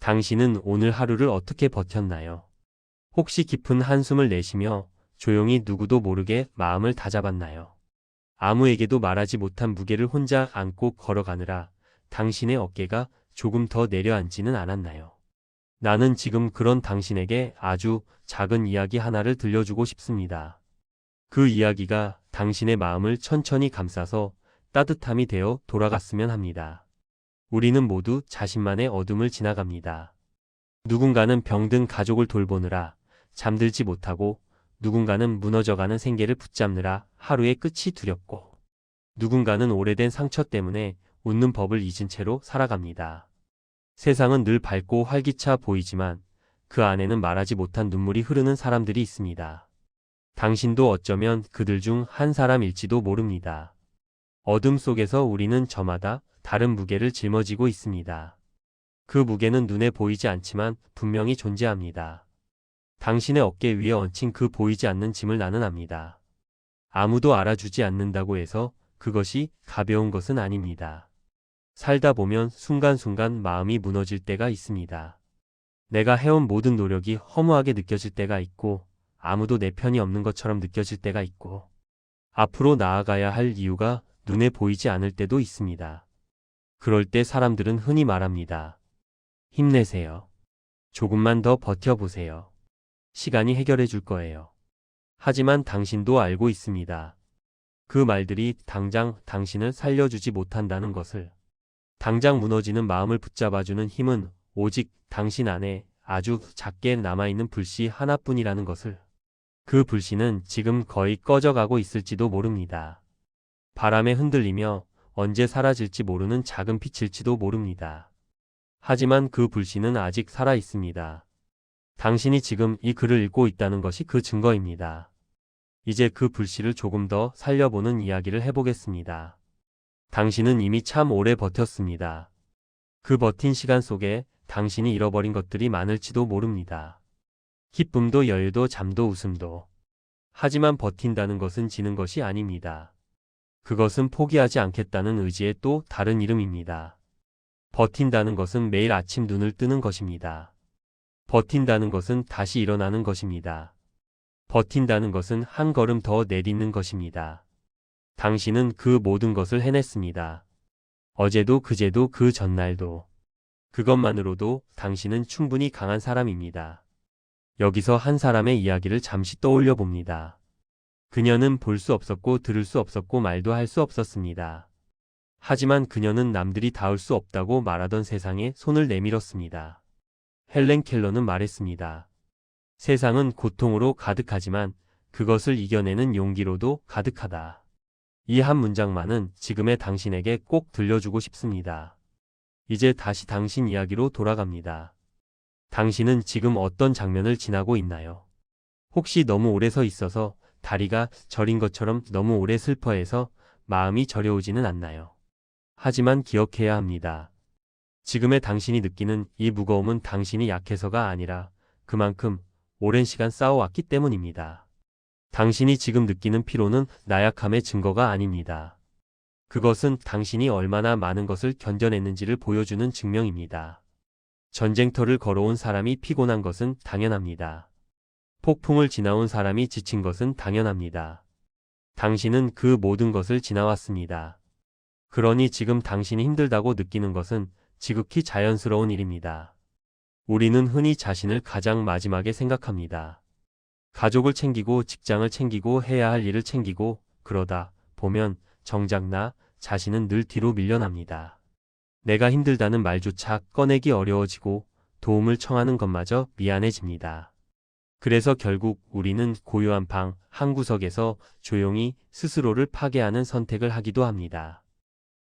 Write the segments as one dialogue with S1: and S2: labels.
S1: 당신은 오늘 하루를 어떻게 버텼나요? 혹시 깊은 한숨을 내쉬며 조용히 누구도 모르게 마음을 다잡았나요? 아무에게도 말하지 못한 무게를 혼자 안고 걸어가느라 당신의 어깨가 조금 더 내려앉지는 않았나요? 나는 지금 그런 당신에게 아주 작은 이야기 하나를 들려주고 싶습니다. 그 이야기가 당신의 마음을 천천히 감싸서 따뜻함이 되어 돌아갔으면 합니다. 우리는 모두 자신만의 어둠을 지나갑니다. 누군가는 병든 가족을 돌보느라 잠들지 못하고, 누군가는 무너져가는 생계를 붙잡느라 하루의 끝이 두렵고, 누군가는 오래된 상처 때문에 웃는 법을 잊은 채로 살아갑니다. 세상은 늘 밝고 활기차 보이지만 그 안에는 말하지 못한 눈물이 흐르는 사람들이 있습니다. 당신도 어쩌면 그들 중 한 사람일지도 모릅니다. 어둠 속에서 우리는 저마다 다른 무게를 짊어지고 있습니다. 그 무게는 눈에 보이지 않지만 분명히 존재합니다. 당신의 어깨 위에 얹힌 그 보이지 않는 짐을 나는 압니다. 아무도 알아주지 않는다고 해서 그것이 가벼운 것은 아닙니다. 살다 보면 순간순간 마음이 무너질 때가 있습니다. 내가 해온 모든 노력이 허무하게 느껴질 때가 있고, 아무도 내 편이 없는 것처럼 느껴질 때가 있고, 앞으로 나아가야 할 이유가 눈에 보이지 않을 때도 있습니다. 그럴 때 사람들은 흔히 말합니다. 힘내세요. 조금만 더 버텨보세요. 시간이 해결해 줄 거예요. 하지만 당신도 알고 있습니다. 그 말들이 당장 당신을 살려주지 못한다는 것을. 당장 무너지는 마음을 붙잡아주는 힘은 오직 당신 안에 아주 작게 남아있는 불씨 하나뿐이라는 것을. 그 불씨는 지금 거의 꺼져가고 있을지도 모릅니다. 바람에 흔들리며 언제 사라질지 모르는 작은 빛일지도 모릅니다. 하지만 그 불씨는 아직 살아 있습니다. 당신이 지금 이 글을 읽고 있다는 것이 그 증거입니다. 이제 그 불씨를 조금 더 살려보는 이야기를 해보겠습니다. 당신은 이미 참 오래 버텼습니다. 그 버틴 시간 속에 당신이 잃어버린 것들이 많을지도 모릅니다. 기쁨도 여유도 잠도 웃음도. 하지만 버틴다는 것은 지는 것이 아닙니다. 그것은 포기하지 않겠다는 의지의 또 다른 이름입니다. 버틴다는 것은 매일 아침 눈을 뜨는 것입니다. 버틴다는 것은 다시 일어나는 것입니다. 버틴다는 것은 한 걸음 더 내딛는 것입니다. 당신은 그 모든 것을 해냈습니다. 어제도 그제도 그 전날도. 그것만으로도 당신은 충분히 강한 사람입니다. 여기서 한 사람의 이야기를 잠시 떠올려 봅니다. 그녀는 볼 수 없었고 들을 수 없었고 말도 할 수 없었습니다. 하지만 그녀는 남들이 닿을 수 없다고 말하던 세상에 손을 내밀었습니다. 헬렌 켈러는 말했습니다. 세상은 고통으로 가득하지만 그것을 이겨내는 용기로도 가득하다. 이 한 문장만은 지금의 당신에게 꼭 들려주고 싶습니다. 이제 다시 당신 이야기로 돌아갑니다. 당신은 지금 어떤 장면을 지나고 있나요? 혹시 너무 오래 서 있어서 다리가 저린 것처럼 너무 오래 슬퍼해서 마음이 저려오지는 않나요? 하지만 기억해야 합니다. 지금의 당신이 느끼는 이 무거움은 당신이 약해서가 아니라 그만큼 오랜 시간 쌓아왔기 때문입니다. 당신이 지금 느끼는 피로는 나약함의 증거가 아닙니다. 그것은 당신이 얼마나 많은 것을 견뎌냈는지를 보여주는 증명입니다. 전쟁터를 걸어온 사람이 피곤한 것은 당연합니다. 폭풍을 지나온 사람이 지친 것은 당연합니다. 당신은 그 모든 것을 지나왔습니다. 그러니 지금 당신이 힘들다고 느끼는 것은 지극히 자연스러운 일입니다. 우리는 흔히 자신을 가장 마지막에 생각합니다. 가족을 챙기고 직장을 챙기고 해야 할 일을 챙기고 그러다 보면 정작 나 자신은 늘 뒤로 밀려납니다. 내가 힘들다는 말조차 꺼내기 어려워지고 도움을 청하는 것마저 미안해집니다. 그래서 결국 우리는 고요한 방 한 구석에서 조용히 스스로를 파괴하는 선택을 하기도 합니다.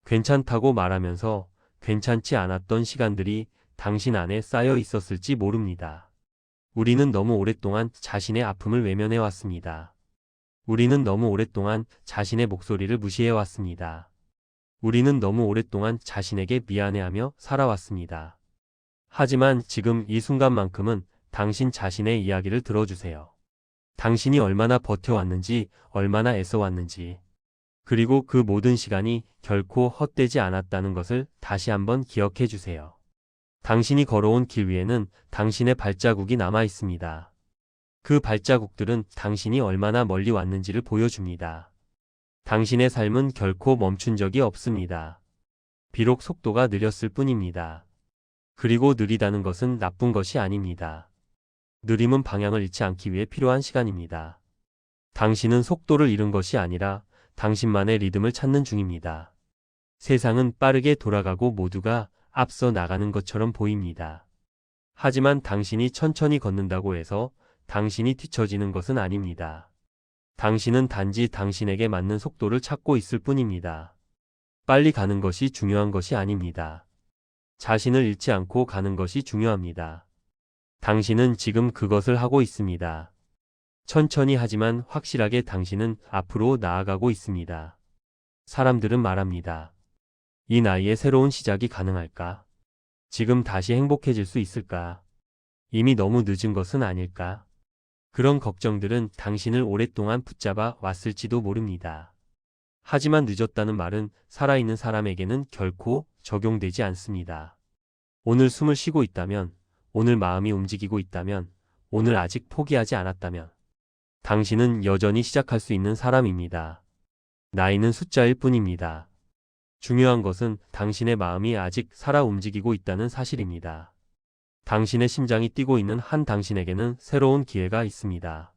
S1: 괜찮다고 말하면서 괜찮지 않았던 시간들이 당신 안에 쌓여 있었을지 모릅니다. 우리는 너무 오랫동안 자신의 아픔을 외면해 왔습니다. 우리는 너무 오랫동안 자신의 목소리를 무시해 왔습니다. 우리는 너무 오랫동안 자신에게 미안해하며 살아왔습니다. 하지만 지금 이 순간만큼은 당신 자신의 이야기를 들어주세요. 당신이 얼마나 버텨왔는지, 얼마나 애써왔는지, 그리고 그 모든 시간이 결코 헛되지 않았다는 것을 다시 한번 기억해 주세요. 당신이 걸어온 길 위에는 당신의 발자국이 남아 있습니다. 그 발자국들은 당신이 얼마나 멀리 왔는지를 보여줍니다. 당신의 삶은 결코 멈춘 적이 없습니다. 비록 속도가 느렸을 뿐입니다. 그리고 느리다는 것은 나쁜 것이 아닙니다. 느림은 방향을 잃지 않기 위해 필요한 시간입니다. 당신은 속도를 잃은 것이 아니라 당신만의 리듬을 찾는 중입니다. 세상은 빠르게 돌아가고 모두가 앞서 나가는 것처럼 보입니다. 하지만 당신이 천천히 걷는다고 해서 당신이 뒤처지는 것은 아닙니다. 당신은 단지 당신에게 맞는 속도를 찾고 있을 뿐입니다. 빨리 가는 것이 중요한 것이 아닙니다. 자신을 잃지 않고 가는 것이 중요합니다. 당신은 지금 그것을 하고 있습니다. 천천히 하지만 확실하게 당신은 앞으로 나아가고 있습니다. 사람들은 말합니다. 이 나이에 새로운 시작이 가능할까? 지금 다시 행복해질 수 있을까? 이미 너무 늦은 것은 아닐까? 그런 걱정들은 당신을 오랫동안 붙잡아 왔을지도 모릅니다. 하지만 늦었다는 말은 살아있는 사람에게는 결코 적용되지 않습니다. 오늘 숨을 쉬고 있다면, 오늘 마음이 움직이고 있다면, 오늘 아직 포기하지 않았다면, 당신은 여전히 시작할 수 있는 사람입니다. 나이는 숫자일 뿐입니다. 중요한 것은 당신의 마음이 아직 살아 움직이고 있다는 사실입니다. 당신의 심장이 뛰고 있는 한 당신에게는 새로운 기회가 있습니다.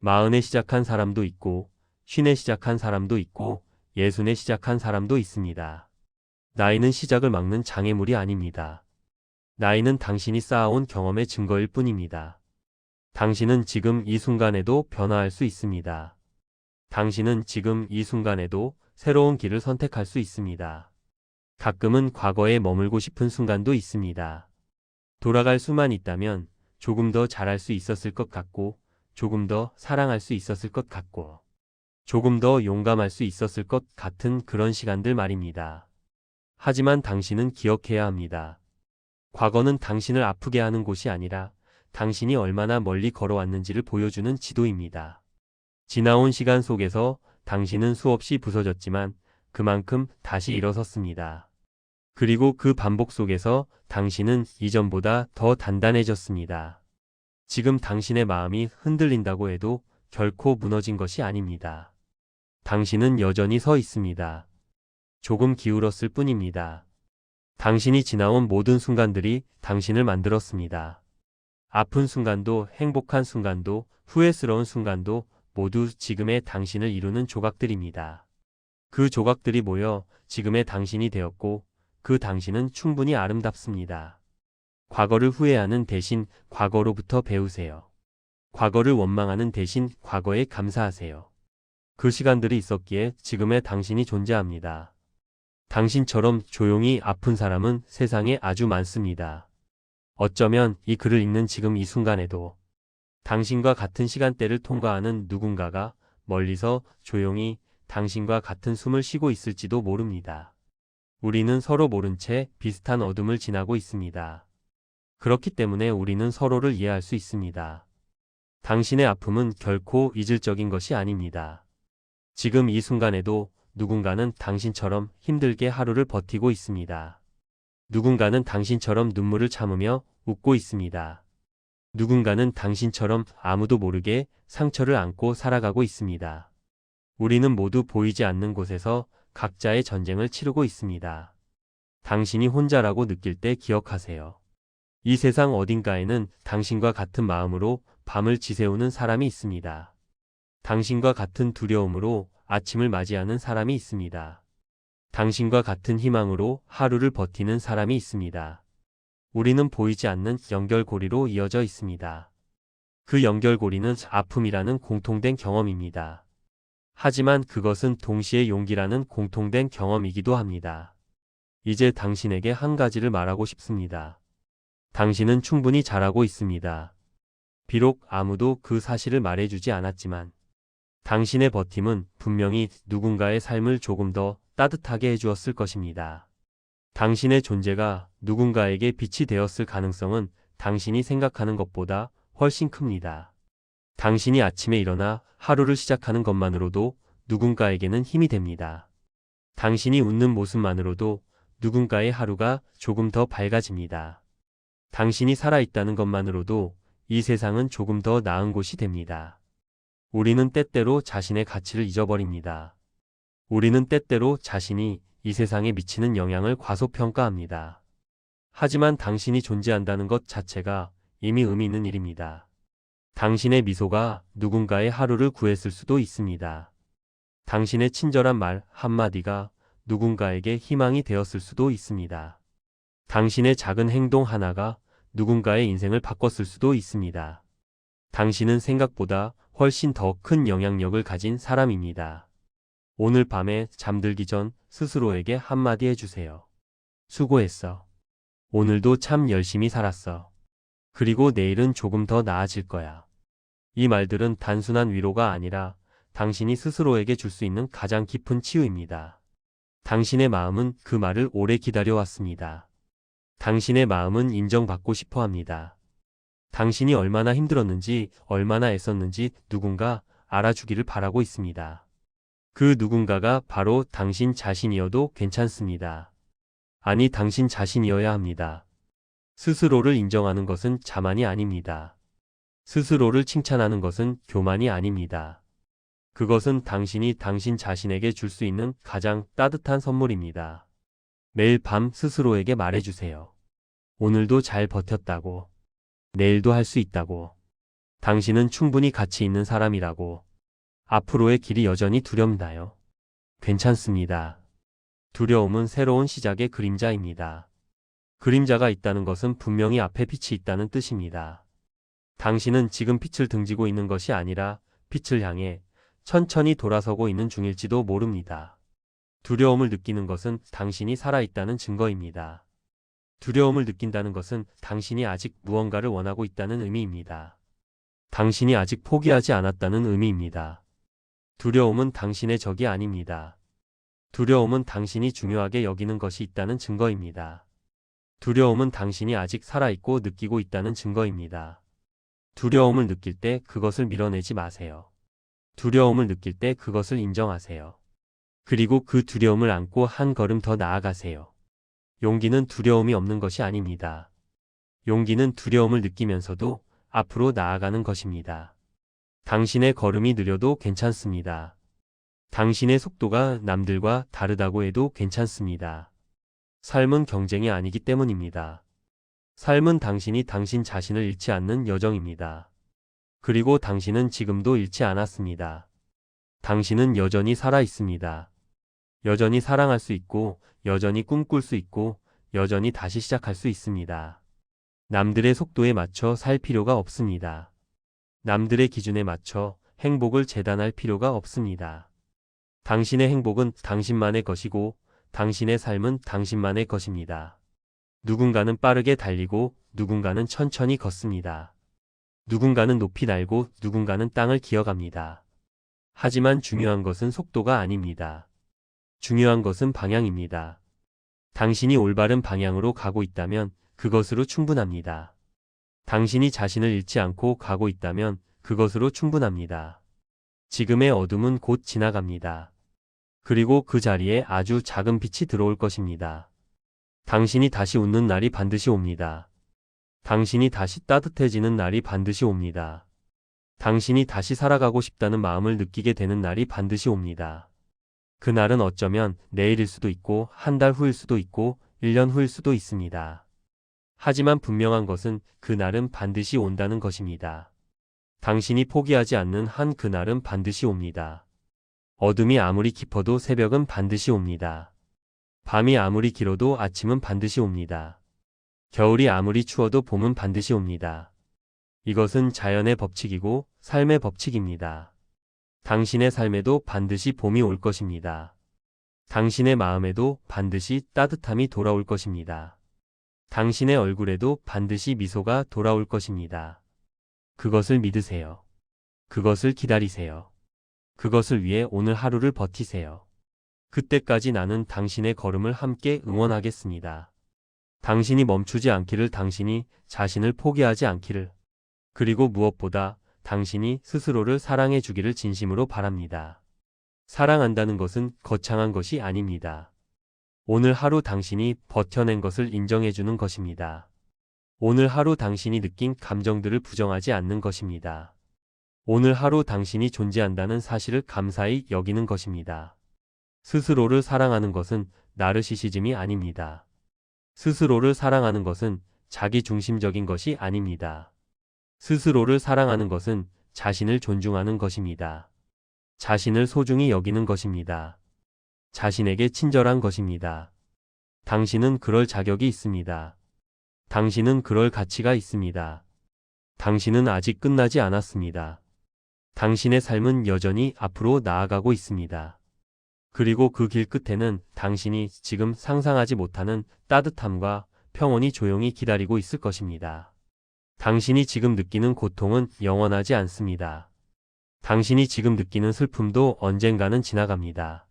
S1: 40에 시작한 사람도 있고 50에 시작한 사람도 있고 60에 시작한 사람도 있습니다. 나이는 시작을 막는 장애물이 아닙니다. 나이는 당신이 쌓아온 경험의 증거일 뿐입니다. 당신은 지금 이 순간에도 변화할 수 있습니다. 당신은 지금 이 순간에도 새로운 길을 선택할 수 있습니다. 가끔은 과거에 머물고 싶은 순간도 있습니다. 돌아갈 수만 있다면 조금 더 잘할 수 있었을 것 같고, 조금 더 사랑할 수 있었을 것 같고, 조금 더 용감할 수 있었을 것 같은 그런 시간들 말입니다. 하지만 당신은 기억해야 합니다. 과거는 당신을 아프게 하는 곳이 아니라 당신이 얼마나 멀리 걸어왔는지를 보여주는 지도입니다. 지나온 시간 속에서 당신은 수없이 부서졌지만 그만큼 다시 일어섰습니다. 그리고 그 반복 속에서 당신은 이전보다 더 단단해졌습니다. 지금 당신의 마음이 흔들린다고 해도 결코 무너진 것이 아닙니다. 당신은 여전히 서 있습니다. 조금 기울었을 뿐입니다. 당신이 지나온 모든 순간들이 당신을 만들었습니다. 아픈 순간도 행복한 순간도 후회스러운 순간도 모두 지금의 당신을 이루는 조각들입니다. 그 조각들이 모여 지금의 당신이 되었고 그 당신은 충분히 아름답습니다. 과거를 후회하는 대신 과거로부터 배우세요. 과거를 원망하는 대신 과거에 감사하세요. 그 시간들이 있었기에 지금의 당신이 존재합니다. 당신처럼 조용히 아픈 사람은 세상에 아주 많습니다. 어쩌면 이 글을 읽는 지금 이 순간에도 당신과 같은 시간대를 통과하는 누군가가 멀리서 조용히 당신과 같은 숨을 쉬고 있을지도 모릅니다. 우리는 서로 모른 채 비슷한 어둠을 지나고 있습니다. 그렇기 때문에 우리는 서로를 이해할 수 있습니다. 당신의 아픔은 결코 이질적인 것이 아닙니다. 지금 이 순간에도 누군가는 당신처럼 힘들게 하루를 버티고 있습니다. 누군가는 당신처럼 눈물을 참으며 웃고 있습니다. 누군가는 당신처럼 아무도 모르게 상처를 안고 살아가고 있습니다. 우리는 모두 보이지 않는 곳에서 각자의 전쟁을 치르고 있습니다. 당신이 혼자라고 느낄 때 기억하세요. 이 세상 어딘가에는 당신과 같은 마음으로 밤을 지새우는 사람이 있습니다. 당신과 같은 두려움으로 아침을 맞이하는 사람이 있습니다. 당신과 같은 희망으로 하루를 버티는 사람이 있습니다. 우리는 보이지 않는 연결고리로 이어져 있습니다. 그 연결고리는 아픔이라는 공통된 경험입니다. 하지만 그것은 동시에 용기라는 공통된 경험이기도 합니다. 이제 당신에게 한 가지를 말하고 싶습니다. 당신은 충분히 잘하고 있습니다. 비록 아무도 그 사실을 말해주지 않았지만 당신의 버팀은 분명히 누군가의 삶을 조금 더 따뜻하게 해주었을 것입니다. 당신의 존재가 누군가에게 빛이 되었을 가능성은 당신이 생각하는 것보다 훨씬 큽니다. 당신이 아침에 일어나 하루를 시작하는 것만으로도 누군가에게는 힘이 됩니다. 당신이 웃는 모습만으로도 누군가의 하루가 조금 더 밝아집니다. 당신이 살아있다는 것만으로도 이 세상은 조금 더 나은 곳이 됩니다. 우리는 때때로 자신의 가치를 잊어버립니다. 우리는 때때로 자신이 이 세상에 미치는 영향을 과소평가합니다. 하지만 당신이 존재한다는 것 자체가 이미 의미 있는 일입니다. 당신의 미소가 누군가의 하루를 구했을 수도 있습니다. 당신의 친절한 말 한마디가 누군가에게 희망이 되었을 수도 있습니다. 당신의 작은 행동 하나가 누군가의 인생을 바꿨을 수도 있습니다. 당신은 생각보다 훨씬 더 큰 영향력을 가진 사람입니다. 오늘 밤에 잠들기 전 스스로에게 한마디 해주세요. 수고했어. 오늘도 참 열심히 살았어. 그리고 내일은 조금 더 나아질 거야. 이 말들은 단순한 위로가 아니라 당신이 스스로에게 줄 수 있는 가장 깊은 치유입니다. 당신의 마음은 그 말을 오래 기다려왔습니다. 당신의 마음은 인정받고 싶어 합니다. 당신이 얼마나 힘들었는지, 얼마나 애썼는지 누군가 알아주기를 바라고 있습니다. 그 누군가가 바로 당신 자신이어도 괜찮습니다. 아니, 당신 자신이어야 합니다. 스스로를 인정하는 것은 자만이 아닙니다. 스스로를 칭찬하는 것은 교만이 아닙니다. 그것은 당신이 당신 자신에게 줄 수 있는 가장 따뜻한 선물입니다. 매일 밤 스스로에게 말해주세요. 오늘도 잘 버텼다고. 내일도 할 수 있다고. 당신은 충분히 가치 있는 사람이라고. 앞으로의 길이 여전히 두렵나요? 괜찮습니다. 두려움은 새로운 시작의 그림자입니다. 그림자가 있다는 것은 분명히 앞에 빛이 있다는 뜻입니다. 당신은 지금 빛을 등지고 있는 것이 아니라 빛을 향해 천천히 돌아서고 있는 중일지도 모릅니다. 두려움을 느끼는 것은 당신이 살아있다는 증거입니다. 두려움을 느낀다는 것은 당신이 아직 무언가를 원하고 있다는 의미입니다. 당신이 아직 포기하지 않았다는 의미입니다. 두려움은 당신의 적이 아닙니다. 두려움은 당신이 중요하게 여기는 것이 있다는 증거입니다. 두려움은 당신이 아직 살아있고 느끼고 있다는 증거입니다. 두려움을 느낄 때 그것을 밀어내지 마세요. 두려움을 느낄 때 그것을 인정하세요. 그리고 그 두려움을 안고 한 걸음 더 나아가세요. 용기는 두려움이 없는 것이 아닙니다. 용기는 두려움을 느끼면서도 앞으로 나아가는 것입니다. 당신의 걸음이 느려도 괜찮습니다. 당신의 속도가 남들과 다르다고 해도 괜찮습니다. 삶은 경쟁이 아니기 때문입니다. 삶은 당신이 당신 자신을 잃지 않는 여정입니다. 그리고 당신은 지금도 잃지 않았습니다. 당신은 여전히 살아 있습니다. 여전히 사랑할 수 있고, 여전히 꿈꿀 수 있고, 여전히 다시 시작할 수 있습니다. 남들의 속도에 맞춰 살 필요가 없습니다. 남들의 기준에 맞춰 행복을 재단할 필요가 없습니다. 당신의 행복은 당신만의 것이고, 당신의 삶은 당신만의 것입니다. 누군가는 빠르게 달리고, 누군가는 천천히 걷습니다. 누군가는 높이 날고, 누군가는 땅을 기어갑니다. 하지만 중요한 것은 속도가 아닙니다. 중요한 것은 방향입니다. 당신이 올바른 방향으로 가고 있다면 그것으로 충분합니다. 당신이 자신을 잃지 않고 가고 있다면 그것으로 충분합니다. 지금의 어둠은 곧 지나갑니다. 그리고 그 자리에 아주 작은 빛이 들어올 것입니다. 당신이 다시 웃는 날이 반드시 옵니다. 당신이 다시 따뜻해지는 날이 반드시 옵니다. 당신이 다시 살아가고 싶다는 마음을 느끼게 되는 날이 반드시 옵니다. 그날은 어쩌면 내일일 수도 있고, 한 달 후일 수도 있고, 1년 후일 수도 있습니다. 하지만 분명한 것은 그날은 반드시 온다는 것입니다. 당신이 포기하지 않는 한 그날은 반드시 옵니다. 어둠이 아무리 깊어도 새벽은 반드시 옵니다. 밤이 아무리 길어도 아침은 반드시 옵니다. 겨울이 아무리 추워도 봄은 반드시 옵니다. 이것은 자연의 법칙이고 삶의 법칙입니다. 당신의 삶에도 반드시 봄이 올 것입니다. 당신의 마음에도 반드시 따뜻함이 돌아올 것입니다. 당신의 얼굴에도 반드시 미소가 돌아올 것입니다. 그것을 믿으세요. 그것을 기다리세요. 그것을 위해 오늘 하루를 버티세요. 그때까지 나는 당신의 걸음을 함께 응원하겠습니다. 당신이 멈추지 않기를, 당신이 자신을 포기하지 않기를, 그리고 무엇보다 당신이 스스로를 사랑해 주기를 진심으로 바랍니다. 사랑한다는 것은 거창한 것이 아닙니다. 오늘 하루 당신이 버텨낸 것을 인정해 주는 것입니다. 오늘 하루 당신이 느낀 감정들을 부정하지 않는 것입니다. 오늘 하루 당신이 존재한다는 사실을 감사히 여기는 것입니다. 스스로를 사랑하는 것은 나르시시즘이 아닙니다. 스스로를 사랑하는 것은 자기 중심적인 것이 아닙니다. 스스로를 사랑하는 것은 자신을 존중하는 것입니다. 자신을 소중히 여기는 것입니다. 자신에게 친절한 것입니다. 당신은 그럴 자격이 있습니다. 당신은 그럴 가치가 있습니다. 당신은 아직 끝나지 않았습니다. 당신의 삶은 여전히 앞으로 나아가고 있습니다. 그리고 그 길 끝에는 당신이 지금 상상하지 못하는 따뜻함과 평온이 조용히 기다리고 있을 것입니다. 당신이 지금 느끼는 고통은 영원하지 않습니다. 당신이 지금 느끼는 슬픔도 언젠가는 지나갑니다.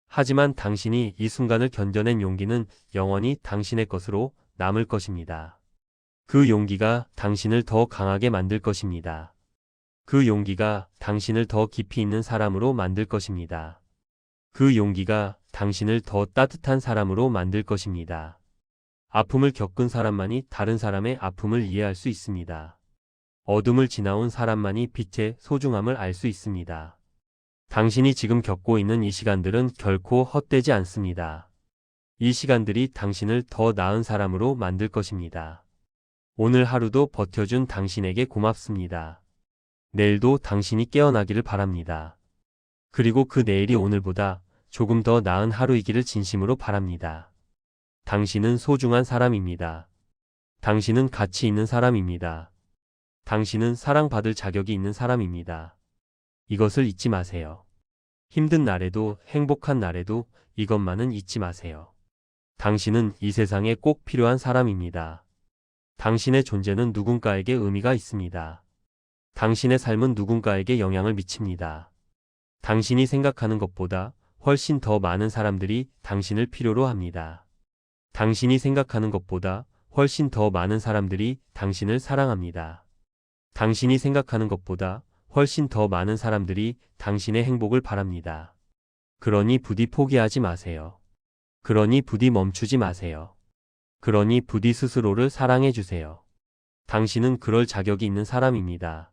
S1: 하지만 당신이 이 순간을 견뎌낸 용기는 영원히 당신의 것으로 남을 것입니다. 그 용기가 당신을 더 강하게 만들 것입니다. 그 용기가 당신을 더 깊이 있는 사람으로 만들 것입니다. 그 용기가 당신을 더 따뜻한 사람으로 만들 것입니다. 아픔을 겪은 사람만이 다른 사람의 아픔을 이해할 수 있습니다. 어둠을 지나온 사람만이 빛의 소중함을 알 수 있습니다. 당신이 지금 겪고 있는 이 시간들은 결코 헛되지 않습니다. 이 시간들이 당신을 더 나은 사람으로 만들 것입니다. 오늘 하루도 버텨준 당신에게 고맙습니다. 내일도 당신이 깨어나기를 바랍니다. 그리고 그 내일이 오늘보다 조금 더 나은 하루이기를 진심으로 바랍니다. 당신은 소중한 사람입니다. 당신은 가치 있는 사람입니다. 당신은 사랑받을 자격이 있는 사람입니다. 이것을 잊지 마세요. 힘든 날에도 행복한 날에도 이것만은 잊지 마세요. 당신은 이 세상에 꼭 필요한 사람입니다. 당신의 존재는 누군가에게 의미가 있습니다. 당신의 삶은 누군가에게 영향을 미칩니다. 당신이 생각하는 것보다 훨씬 더 많은 사람들이 당신을 필요로 합니다. 당신이 생각하는 것보다 훨씬 더 많은 사람들이 당신을 사랑합니다. 당신이 생각하는 것보다 훨씬 더 많은 사람들이 당신의 행복을 바랍니다. 그러니 부디 포기하지 마세요. 그러니 부디 멈추지 마세요. 그러니 부디 스스로를 사랑해 주세요. 당신은 그럴 자격이 있는 사람입니다.